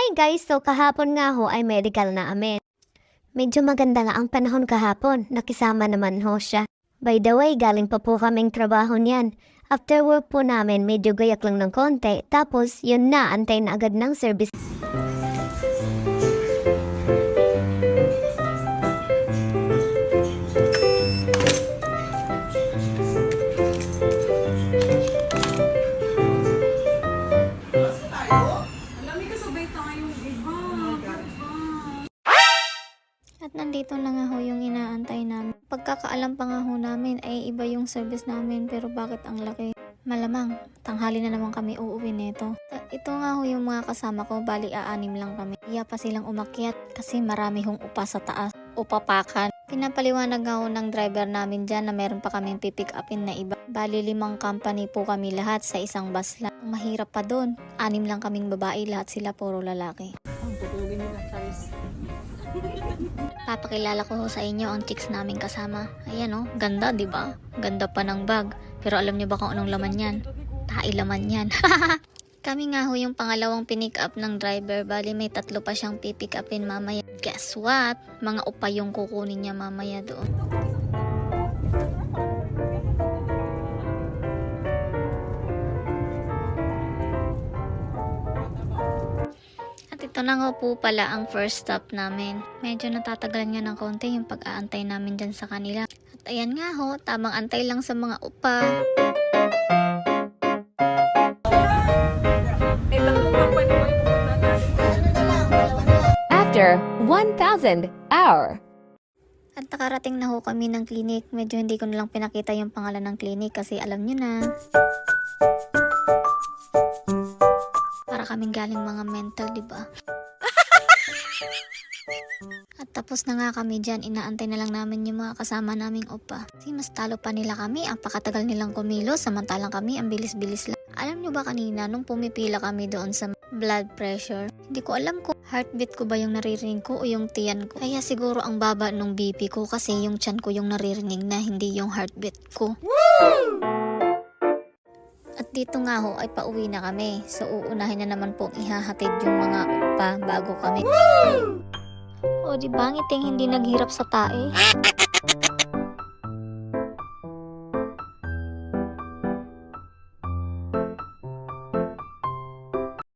Hi guys! So kahapon nga ho ay medical na amin. Medyo maganda nga ang panahon kahapon. Nakisama naman ho siya. By the way, galing pa po kaming trabaho niyan. After work po namin, medyo gayak lang ng konti. Tapos, yun na, antay na agad ng service. At nandito na nga ho yung inaantay namin. Pagkakaalam pa nga ho namin ay iba yung service namin, pero bakit ang laki? Malamang, tanghali na naman kami uuwi nito. Ito nga ho yung mga kasama ko, bali aanim lang kami. Iya pa silang umakyat kasi marami hong upa sa taas. Upapakan. Pinapaliwanag nga ho ng driver namin dyan na meron pa kaming pipick upin na iba. Bali 5 company po kami lahat sa isang bus lang. Ang mahirap pa doon, 6 lang kaming babae, lahat sila puro lalaki. Papakilala ko ho sa inyo ang chicks namin kasama. Ayan oh, ganda 'di ba? Ganda pa ng bag. Pero alam niyo ba kung anong laman 'yan? Tae laman 'yan. Kami nga ho yung pangalawang pinick up ng driver. Bali may 3 pa siyang pipick upin mamaya. Guess what? Mga upa yung kukunin niya mamaya doon. At ito na nga po pala ang first stop namin. Medyo natatagalan nga ng konti yung pag-aantay namin dyan sa kanila. At ayan nga ho, tamang antay lang sa mga upa. After 1,000 hour. At nakarating na ho kami ng clinic. Medyo hindi ko nalang pinakita yung pangalan ng clinic kasi alam nyo na. Para kaming galing mga mental, di ba? At tapos na nga kami dyan, inaantay na lang namin yung mga kasama naming upa. Kasi mas talo pa nila kami, ang pakatagal nilang kumilos, samantalang kami ang bilis-bilis lang. Alam nyo ba kanina, nung pumipila kami doon sa blood pressure, hindi ko alam kung heartbeat ko ba yung naririnig ko o yung tiyan ko. Kaya siguro ang baba nung BP ko kasi yung tiyan ko yung naririnig na, hindi yung heartbeat ko. At dito nga ho ay pauwi na kami. So uunahin na naman pong ihahatid yung mga upa bago kami. O di ba ngiting hindi naghirap sa tae?